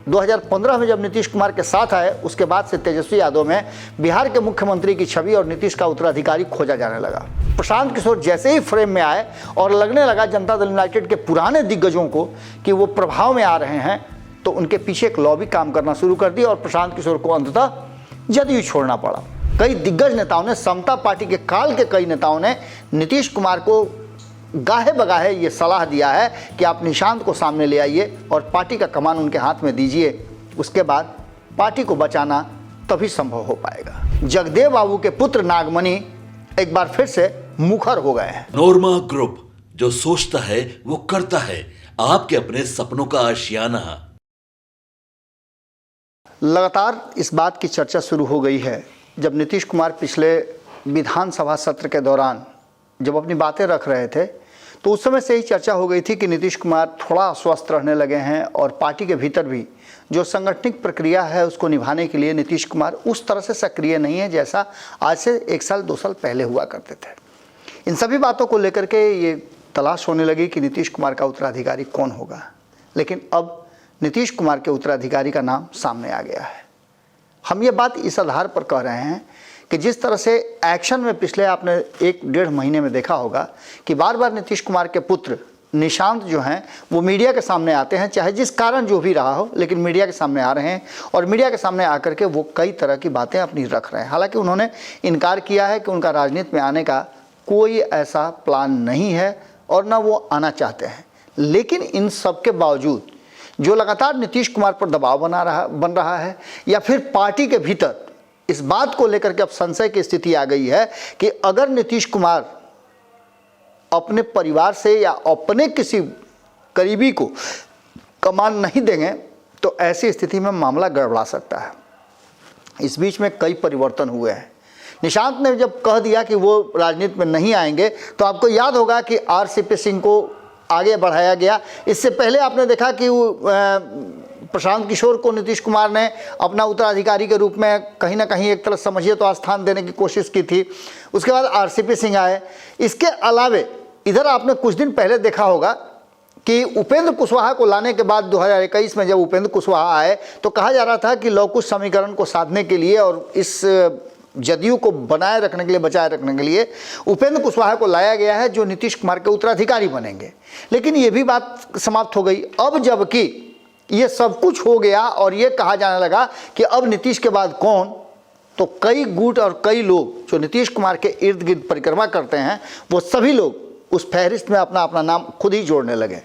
2015 में जब नीतीश कुमार के साथ आए, उसके बाद से तेजस्वी यादव में बिहार के मुख्यमंत्री की छवि और नीतीश का उत्तराधिकारी खोजा जाने लगा। प्रशांत किशोर जैसे ही फ्रेम में आए और लगने लगा जनता दल यूनाइटेड के पुराने दिग्गजों को कि वो प्रभाव में आ रहे हैं, तो उनके पीछे एक लॉबी काम करना शुरू कर दी और प्रशांत किशोर को अंततः जदयू छोड़ना पड़ा। कई दिग्गज नेताओं ने, समता पार्टी के काल के कई नेताओं ने नीतीश कुमार को गाहे बगाहे ये सलाह दिया है कि आप निशांत को सामने ले आइए और पार्टी का कमान उनके हाथ में दीजिए, उसके बाद पार्टी को बचाना तभी संभव हो पाएगा। जगदेव बाबू के पुत्र नागमणि एक बार फिर से मुखर हो गए हैं। नोरमा ग्रुप, जो सोचता है वो करता है, आपके अपने सपनों का आशियाना। लगातार इस बात की चर्चा शुरू हो गई है, जब नीतीश कुमार पिछले विधानसभा सत्र के दौरान जब अपनी बातें रख रहे थे, तो उस समय से ही चर्चा हो गई थी कि नीतीश कुमार थोड़ा अस्वस्थ रहने लगे हैं और पार्टी के भीतर भी जो संगठनिक प्रक्रिया है उसको निभाने के लिए नीतीश कुमार उस तरह से सक्रिय नहीं है जैसा आज से 1 साल 2 साल पहले हुआ करते थे। इन सभी बातों को लेकर के ये तलाश होने लगी कि नीतीश कुमार का उत्तराधिकारी कौन होगा, लेकिन अब नीतीश कुमार के उत्तराधिकारी का नाम सामने आ गया है। हम ये बात इस आधार पर कह रहे हैं कि जिस तरह से एक्शन में पिछले आपने 1-1.5 महीने में देखा होगा कि बार बार नीतीश कुमार के पुत्र निशांत जो हैं वो मीडिया के सामने आते हैं, चाहे जिस कारण जो भी रहा हो, लेकिन मीडिया के सामने आ रहे हैं और मीडिया के सामने आकर के वो कई तरह की बातें अपनी रख रहे हैं। हालांकि उन्होंने इनकार किया है कि उनका राजनीति में आने का कोई ऐसा प्लान नहीं है और ना वो आना चाहते हैं, लेकिन इन सब के बावजूद जो लगातार नीतीश कुमार पर दबाव बन रहा है या फिर पार्टी के भीतर इस बात को लेकर के अब संशय की स्थिति आ गई है कि अगर नीतीश कुमार अपने परिवार से या अपने किसी करीबी को कमान नहीं देंगे तो ऐसी स्थिति में मामला गड़बड़ा सकता है। इस बीच में कई परिवर्तन हुए हैं। निशांत ने जब कह दिया कि वो राजनीति में नहीं आएंगे, तो आपको याद होगा कि आरसीपी सिंह को आगे बढ़ाया गया। इससे पहले आपने देखा कि प्रशांत किशोर को नीतीश कुमार ने अपना उत्तराधिकारी के रूप में कहीं ना कहीं एक तरह समझिए तो स्थान देने की कोशिश की थी। उसके बाद आरसीपी सिंह आए। इसके अलावे इधर आपने कुछ दिन पहले देखा होगा कि उपेंद्र कुशवाहा को लाने के बाद 2021 में जब उपेंद्र कुशवाहा आए तो कहा जा रहा था कि लवकुश समीकरण को साधने के लिए और इस जदयू को बनाए रखने के लिए, बचाए रखने के लिए उपेंद्र कुशवाहा को लाया गया है जो नीतीश कुमार के उत्तराधिकारी बनेंगे। लेकिन ये भी बात समाप्त हो गई। अब जबकि ये सब कुछ हो गया और ये कहा जाने लगा कि अब नीतीश के बाद कौन, तो कई गुट और कई लोग जो नीतीश कुमार के इर्द गिर्द परिक्रमा करते हैं वो सभी लोग उस फहरिस्त में अपना अपना नाम खुद ही जोड़ने लगे।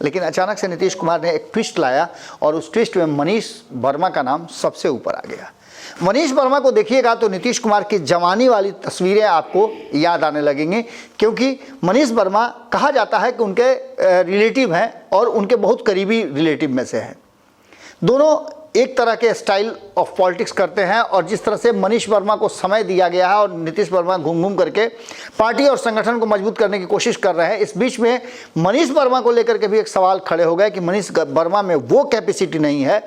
लेकिन अचानक से नीतीश कुमार ने एक ट्विस्ट लाया और उस ट्विस्ट में मनीष वर्मा का नाम सबसे ऊपर आ गया। मनीष वर्मा को देखिएगा तो नीतीश कुमार की जवानी वाली तस्वीरें आपको याद आने लगेंगी, क्योंकि मनीष वर्मा कहा जाता है कि उनके रिलेटिव हैं और उनके बहुत करीबी रिलेटिव में से हैं। दोनों एक तरह के स्टाइल ऑफ पॉलिटिक्स करते हैं और जिस तरह से मनीष वर्मा को समय दिया गया है और नीतीश वर्मा घूम घूम करके पार्टी और संगठन को मजबूत करने की कोशिश कर रहे हैं। इस बीच में मनीष वर्मा को लेकर के भी एक सवाल खड़े हो गए कि मनीष वर्मा में वो कैपेसिटी नहीं है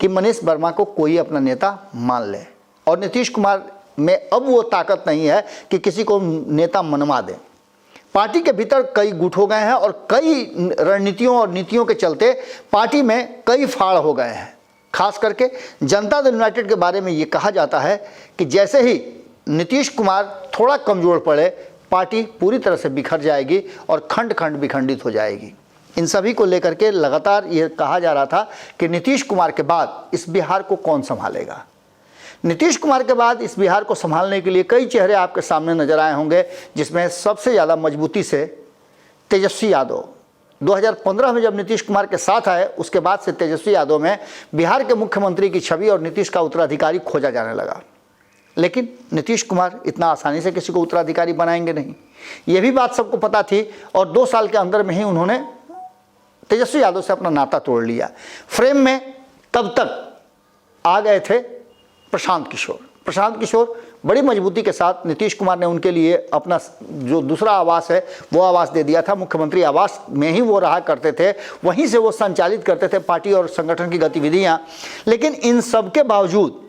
कि मनीष वर्मा को कोई अपना नेता मान ले, और नीतीश कुमार में अब वो ताकत नहीं है कि किसी को नेता मनवा दे। पार्टी के भीतर कई गुट हो गए हैं और कई रणनीतियों और नीतियों के चलते पार्टी में कई फाड़ हो गए हैं। खास करके जनता दल यूनाइटेड के बारे में ये कहा जाता है कि जैसे ही नीतीश कुमार थोड़ा कमजोर पड़े, पार्टी पूरी तरह से बिखर जाएगी और खंड खंड विखंडित हो जाएगी। इन सभी को लेकर के लगातार ये कहा जा रहा था कि नीतीश कुमार के बाद इस बिहार को कौन संभालेगा। नीतीश कुमार के बाद इस बिहार को संभालने के लिए कई चेहरे आपके सामने नजर आए होंगे, जिसमें सबसे ज़्यादा मजबूती से तेजस्वी यादव। 2015 में जब नीतीश कुमार के साथ आए, उसके बाद से तेजस्वी यादव में बिहार के मुख्यमंत्री की छवि और नीतीश का उत्तराधिकारी खोजा जाने लगा। लेकिन नीतीश कुमार इतना आसानी से किसी को उत्तराधिकारी बनाएंगे नहीं, ये भी बात सबको पता थी और 2 साल के अंदर में ही उन्होंने तेजस्वी यादव से अपना नाता तोड़ लिया। फ्रेम में तब तक आ गए थे प्रशांत किशोर। प्रशांत किशोर बड़ी मजबूती के साथ नीतीश कुमार ने उनके लिए अपना जो दूसरा आवास है वो आवास दे दिया था। मुख्यमंत्री आवास में ही वो रहा करते थे, वहीं से वो संचालित करते थे पार्टी और संगठन की गतिविधियां। लेकिन इन सब के बावजूद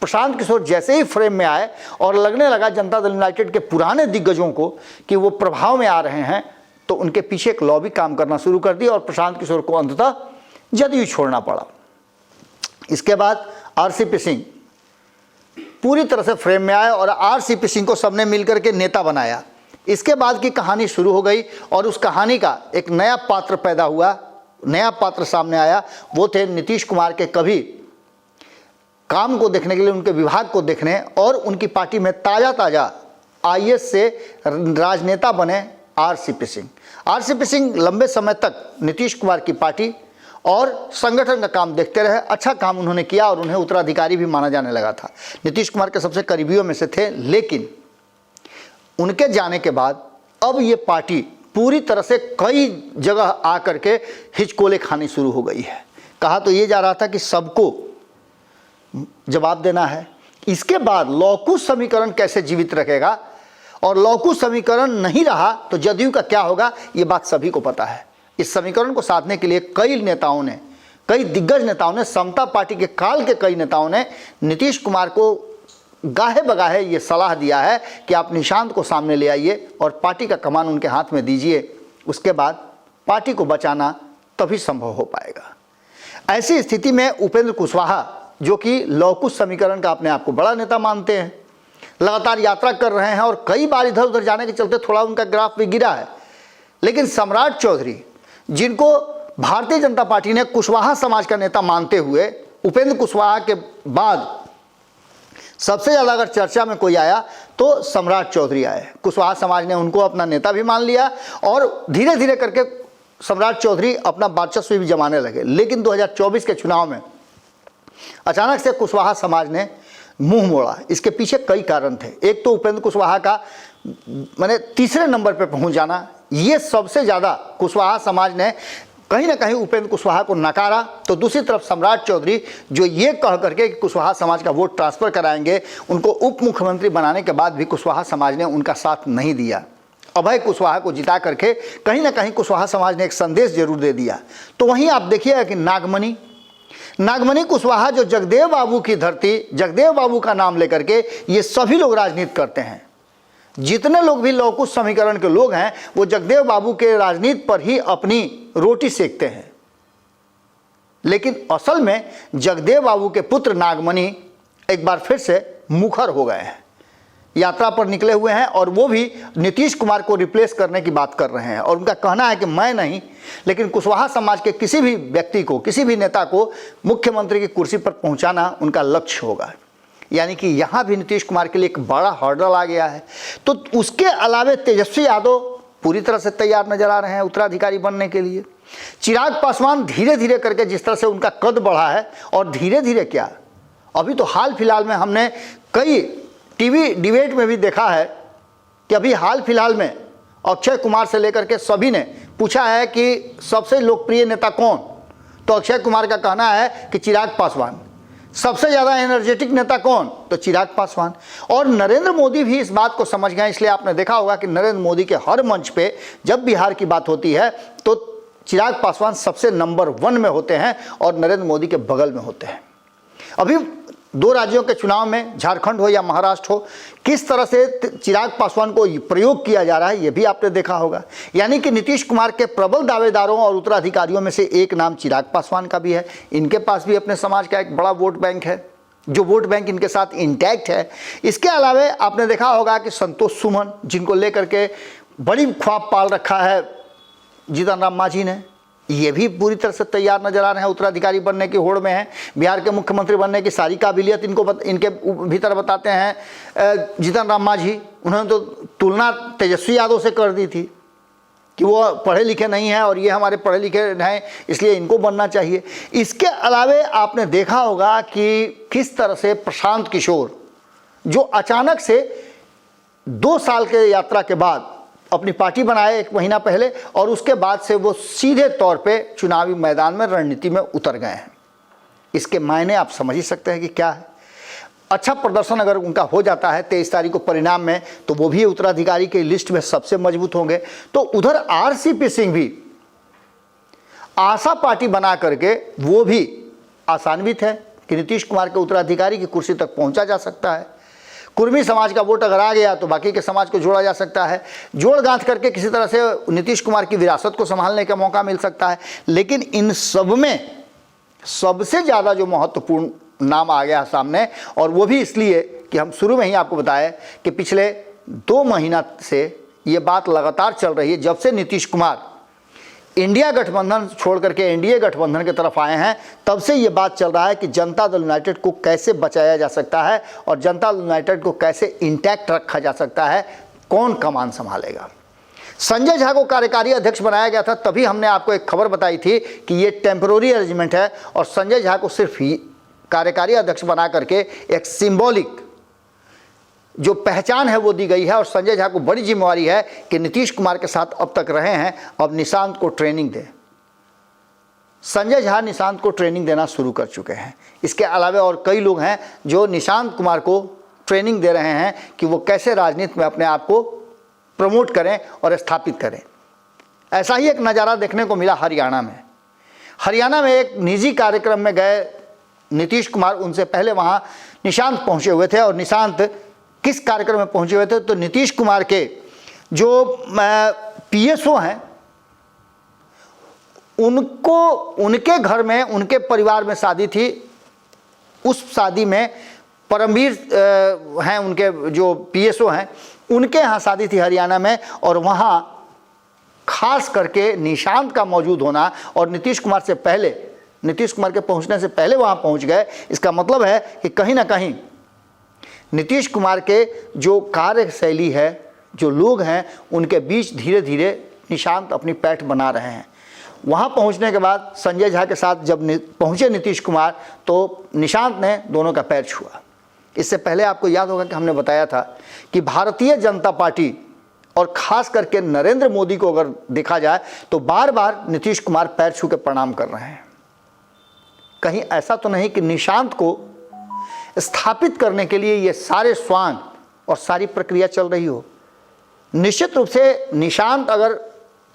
प्रशांत किशोर जैसे ही फ्रेम में आए और लगने लगा जनता दल यूनाइटेड के पुराने दिग्गजों को कि वो प्रभाव में आ रहे हैं, तो उनके पीछे एक लॉबी काम करना शुरू कर दी और प्रशांत किशोर को अंततः जदयू छोड़ना पड़ा। इसके बाद आरसीपी सिंह पूरी तरह से फ्रेम में आए और आरसीपी सिंह को सबने मिलकर के नेता बनाया। इसके बाद की कहानी शुरू हो गई और उस कहानी का एक नया पात्र पैदा हुआ, नया पात्र सामने आया। वो थे नीतीश कुमार के कभी काम को देखने के लिए, उनके विभाग को देखने, और उनकी पार्टी में ताज़ा ताज़ा आईएएस से राजनेता बने आरसीपी सिंह। आरसीपी सिंह लंबे समय तक नीतीश कुमार की पार्टी और संगठन का काम देखते रहे। अच्छा काम उन्होंने किया और उन्हें उत्तराधिकारी भी माना जाने लगा था। नीतीश कुमार के सबसे करीबियों में से थे। लेकिन उनके जाने के बाद अब ये पार्टी पूरी तरह से कई जगह आकर के हिचकोले खानी शुरू हो गई है। कहा तो ये जा रहा था कि सबको जवाब देना है। इसके बाद लौकुश समीकरण कैसे जीवित रखेगा, और लौकुश समीकरण नहीं रहा तो जदयू का क्या होगा, ये बात सभी को पता है। इस समीकरण को साधने के लिए कई नेताओं ने, कई दिग्गज नेताओं ने, समता पार्टी के काल के कई नेताओं ने नीतीश कुमार को गाहे बगाहे ये सलाह दिया है कि आप निशांत को सामने ले आइए और पार्टी का कमान उनके हाथ में दीजिए। उसके बाद पार्टी को बचाना तभी संभव हो पाएगा। ऐसी स्थिति में उपेंद्र कुशवाहा, जो कि लौकुश समीकरण का अपने आप को बड़ा नेता मानते हैं, लगातार यात्रा कर रहे हैं और कई बार इधर उधर जाने के चलते थोड़ा उनका ग्राफ भी गिरा है। लेकिन सम्राट चौधरी, जिनको भारतीय जनता पार्टी ने कुशवाहा समाज का नेता मानते हुए, उपेंद्र कुशवाहा के बाद सबसे ज़्यादा अगर चर्चा में कोई आया तो सम्राट चौधरी आए। कुशवाहा समाज ने उनको अपना नेता भी मान लिया और धीरे धीरे करके सम्राट चौधरी अपना वर्चस्व भी जमाने लगे। लेकिन 2024 के चुनाव में अचानक से कुशवाहा समाज ने मुंह मोड़ा। इसके पीछे कई कारण थे। एक तो उपेंद्र कुशवाहा का माने तीसरे नंबर पर पहुंच जाना, ये सबसे ज़्यादा कुशवाहा समाज ने कहीं ना कहीं उपेंद्र कुशवाहा को नकारा। तो दूसरी तरफ सम्राट चौधरी, जो ये कह करके कि कुशवाहा समाज का वोट ट्रांसफ़र कराएंगे, उनको उप मुख्यमंत्री बनाने के बाद भी कुशवाहा समाज ने उनका साथ नहीं दिया। अभय कुशवाहा को जिता करके कहीं ना कहीं कुशवाहा समाज ने एक संदेश जरूर दे दिया। तो वहीं आप देखिएगा कि नागमणि कुशवाहा, जो जगदेव बाबू की धरती, जगदेव बाबू का नाम लेकर के ये सभी लोग राजनीति करते हैं। जितने लोग भी लौकुश समीकरण के लोग हैं वो जगदेव बाबू के राजनीति पर ही अपनी रोटी सेकते हैं। लेकिन असल में जगदेव बाबू के पुत्र नागमणि एक बार फिर से मुखर हो गए हैं, यात्रा पर निकले हुए हैं और वो भी नीतीश कुमार को रिप्लेस करने की बात कर रहे हैं। और उनका कहना है कि मैं नहीं, लेकिन कुशवाहा समाज के किसी भी व्यक्ति को, किसी भी नेता को मुख्यमंत्री की कुर्सी पर पहुंचाना उनका लक्ष्य होगा। यानी कि यहाँ भी नीतीश कुमार के लिए एक बड़ा हर्डल आ गया है। तो उसके अलावे तेजस्वी यादव पूरी तरह से तैयार नजर आ रहे हैं उत्तराधिकारी बनने के लिए। चिराग पासवान धीरे धीरे करके जिस तरह से उनका कद बढ़ा है, और धीरे धीरे क्या, अभी तो हाल फिलहाल में हमने कई टीवी डिबेट में भी देखा है कि अभी हाल फिलहाल में अक्षय कुमार से लेकर के सभी ने पूछा है कि सबसे लोकप्रिय नेता कौन, तो अक्षय कुमार का कहना है कि चिराग पासवान। सबसे ज़्यादा एनर्जेटिक नेता कौन, तो चिराग पासवान। और नरेंद्र मोदी भी इस बात को समझ गए। इसलिए आपने देखा होगा कि नरेंद्र मोदी के हर मंच पे जब बिहार की बात होती है तो चिराग पासवान सबसे नंबर 1 में होते हैं और नरेंद्र मोदी के बगल में होते हैं। अभी 2 राज्यों के चुनाव में, झारखंड हो या महाराष्ट्र हो, किस तरह से चिराग पासवान को प्रयोग किया जा रहा है ये भी आपने देखा होगा। यानी कि नीतीश कुमार के प्रबल दावेदारों और उत्तराधिकारियों में से एक नाम चिराग पासवान का भी है। इनके पास भी अपने समाज का एक बड़ा वोट बैंक है, जो वोट बैंक इनके साथ इंटैक्ट है। इसके अलावा आपने देखा होगा कि संतोष सुमन, जिनको लेकर के बड़ी ख्वाब पाल रखा है जीतन राम मांझी ने, ये भी पूरी तरह से तैयार नजर आ रहे हैं, उत्तराधिकारी बनने की होड़ में हैं। बिहार के मुख्यमंत्री बनने की सारी काबिलियत इनके भीतर बताते हैं जीतन राम मांझी। उन्होंने तो तुलना तेजस्वी यादव से कर दी थी कि वो पढ़े लिखे नहीं हैं और ये हमारे पढ़े लिखे हैं, इसलिए इनको बनना चाहिए। इसके अलावे आपने देखा होगा कि किस तरह से प्रशांत किशोर, जो अचानक से 2 साल के यात्रा के बाद अपनी पार्टी बनाए 1 महीना पहले, और उसके बाद से वो सीधे तौर पे चुनावी मैदान में, रणनीति में उतर गए हैं। इसके मायने आप समझ ही सकते हैं कि क्या है। अच्छा प्रदर्शन अगर उनका हो जाता है 23 तारीख को परिणाम में, तो वो भी उत्तराधिकारी की लिस्ट में सबसे मजबूत होंगे। तो उधर आरसीपी सिंह भी आशा पार्टी बना करके वो भी आशान्वित है कि नीतीश कुमार के उत्तराधिकारी की कुर्सी तक पहुंचा जा सकता है। कुर्मी समाज का वोट अगर आ गया तो बाकी के समाज को जोड़ा जा सकता है, जोड़ गांठ करके किसी तरह से नीतीश कुमार की विरासत को संभालने का मौका मिल सकता है। लेकिन इन सब में सबसे ज़्यादा जो महत्वपूर्ण नाम आ गया सामने, और वो भी इसलिए कि हम शुरू में ही आपको बताया कि पिछले 2 महीना से ये बात लगातार चल रही है। जब से नीतीश कुमार इंडिया गठबंधन छोड़ करके एनडीए गठबंधन की तरफ आए हैं, तब से ये बात चल रहा है कि जनता दल यूनाइटेड को कैसे बचाया जा सकता है और जनता दल यूनाइटेड को कैसे इंटैक्ट रखा जा सकता है, कौन कमान संभालेगा। संजय झा को कार्यकारी अध्यक्ष बनाया गया था, तभी हमने आपको एक खबर बताई थी कि ये टेम्पररी अरेंजमेंट है और संजय झा को सिर्फ ही कार्यकारी अध्यक्ष बना करके एक सिंबॉलिक जो पहचान है वो दी गई है। और संजय झा को बड़ी जिम्मेवारी है कि नीतीश कुमार के साथ अब तक रहे हैं, अब निशांत को ट्रेनिंग दें। संजय झा निशांत को ट्रेनिंग देना शुरू कर चुके हैं। इसके अलावा और कई लोग हैं जो निशांत कुमार को ट्रेनिंग दे रहे हैं कि वो कैसे राजनीति में अपने आप को प्रमोट करें और स्थापित करें। ऐसा ही एक नज़ारा देखने को मिला हरियाणा में। हरियाणा में एक निजी कार्यक्रम में गए नीतीश कुमार, उनसे पहले वहाँ निशांत पहुँचे हुए थे। और निशांत किस कार्यक्रम में पहुंचे हुए थे, तो नीतीश कुमार के जो पीएसओ हैं उनको, उनके घर में, उनके परिवार में शादी थी। उस शादी में परमवीर हैं उनके जो पीएसओ हैं, उनके यहाँ शादी थी हरियाणा में। और वहाँ खास करके निशांत का मौजूद होना और नीतीश कुमार से पहले, नीतीश कुमार के पहुँचने से पहले वहाँ पहुँच गए, इसका मतलब है कि कहीं ना कहीं नीतीश कुमार के जो कार्यशैली है, जो लोग हैं, उनके बीच धीरे धीरे निशांत अपनी पैठ बना रहे हैं। वहाँ पहुँचने के बाद संजय झा के साथ जब पहुँचे नीतीश कुमार, तो निशांत ने दोनों का पैर छुआ। इससे पहले आपको याद होगा कि हमने बताया था कि भारतीय जनता पार्टी और ख़ास करके नरेंद्र मोदी को अगर देखा जाए तो बार बार नीतीश कुमार पैर छू के प्रणाम कर रहे हैं। कहीं ऐसा तो नहीं कि निशांत को स्थापित करने के लिए ये सारे स्वांग और सारी प्रक्रिया चल रही हो। निश्चित रूप से निशांत अगर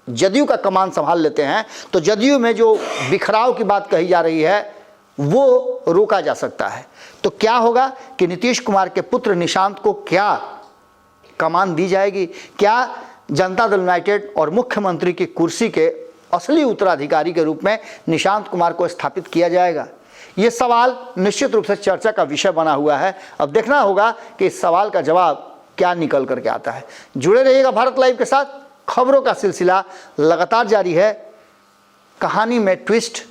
जदयू का कमान संभाल लेते हैं तो जदयू में जो बिखराव की बात कही जा रही है वो रोका जा सकता है। तो क्या होगा कि नीतीश कुमार के पुत्र निशांत को क्या कमान दी जाएगी, क्या जनता दल यूनाइटेड और मुख्यमंत्री की कुर्सी के असली उत्तराधिकारी के रूप में निशांत कुमार को स्थापित किया जाएगा। ये सवाल निश्चित रूप से चर्चा का विषय बना हुआ है। अब देखना होगा कि इस सवाल का जवाब क्या निकल करके आता है। जुड़े रहिएगा भारत लाइव के साथ। खबरों का सिलसिला लगातार जारी है। कहानी में ट्विस्ट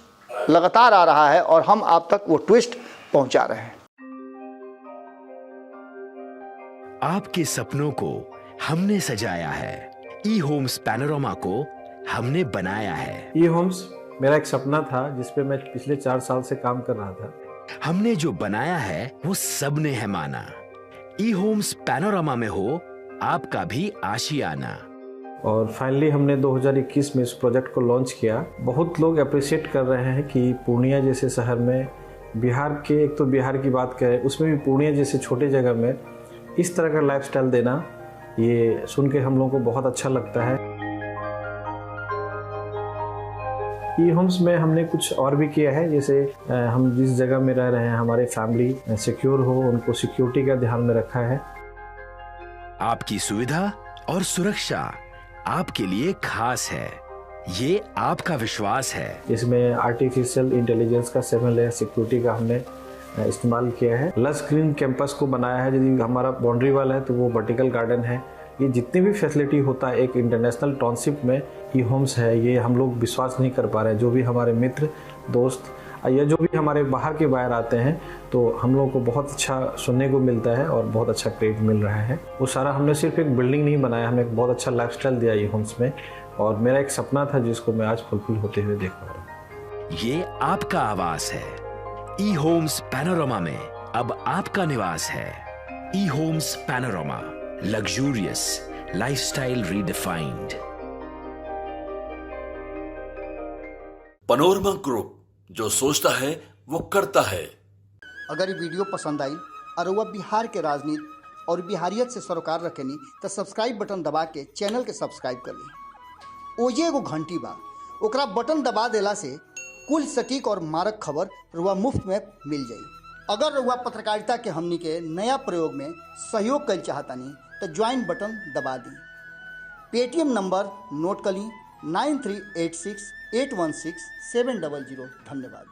लगातार आ रहा है और हम आप तक वो ट्विस्ट पहुंचा रहे हैं। आपके सपनों को हमने सजाया है, ई होम्स पैनोरामा को हमने बनाया है। ई होम्स मेरा एक सपना था जिस पे मैं पिछले 4 साल से काम कर रहा था। हमने जो बनाया है वो सबने है माना। ई होम्स पैनोरामा में हो आपका भी आशियाना। और फाइनली हमने 2021 में इस प्रोजेक्ट को लॉन्च किया। बहुत लोग अप्रिशिएट कर रहे हैं कि पूर्णिया जैसे शहर में, बिहार के, एक तो बिहार की बात करें उसमें भी पूर्णिया जैसे छोटे जगह में इस तरह का लाइफस्टाइल देना, ये सुन के हम लोगों को बहुत अच्छा लगता है। ई होम्स में हमने कुछ और भी किया है, जैसे हम जिस जगह में रह रहे हैं हमारे फैमिली सिक्योर हो, उनको सिक्योरिटी का ध्यान में रखा है। आपकी सुविधा और सुरक्षा आपके लिए खास है, ये आपका विश्वास है। इसमें आर्टिफिशियल इंटेलिजेंस का 7 लेयर सिक्योरिटी का हमने इस्तेमाल किया है। लस ग्रीन कैंपस को बनाया है। यदि हमारा बाउंड्री वाल है तो वो वर्टिकल गार्डन है। ये जितनी भी फैसिलिटी होता है एक इंटरनेशनल टाउनशिप में ई होम्स है, ये हम लोग विश्वास नहीं कर पा रहे हैं। जो भी हमारे मित्र दोस्त या जो भी हमारे बाहर के बाहर आते हैं तो हम लोगों को बहुत अच्छा सुनने को मिलता है और बहुत अच्छा क्रेडिट मिल रहा है। वो सारा हमने सिर्फ एक बिल्डिंग नहीं बनाया, हमने एक बहुत अच्छा लाइफस्टाइल दिया ई होम्स में। और मेरा एक सपना था जिसको मैं आज फुलफिल होते हुए देख पा रहा हूँ। ये आपका आवास है। ई होम्स पैनोरामा में अब आपका निवास है। E homes Panorama, luxurious lifestyle redefined. Panorama group, जो सोचता है वो करता है। अगर ये वीडियो पसंद आई और वह बिहार के राजनीति और बिहारियत से सरोकार रखेनी तो सब्सक्राइब बटन दबा के चैनल के सब्सक्राइब कर ली। ओजे एगो घंटी बा, ओकरा बटन दबा देला से कुल सटीक और मारक खबर रुआ मुफ्त में मिल जाई। अगर रुआ पत्रकारिता के हमनी के नया प्रयोग में सहयोग कर चाहतानी तो ज्वाइन बटन दबा दी। पेटीएम नंबर नोट कर ली 9386816700। धन्यवाद।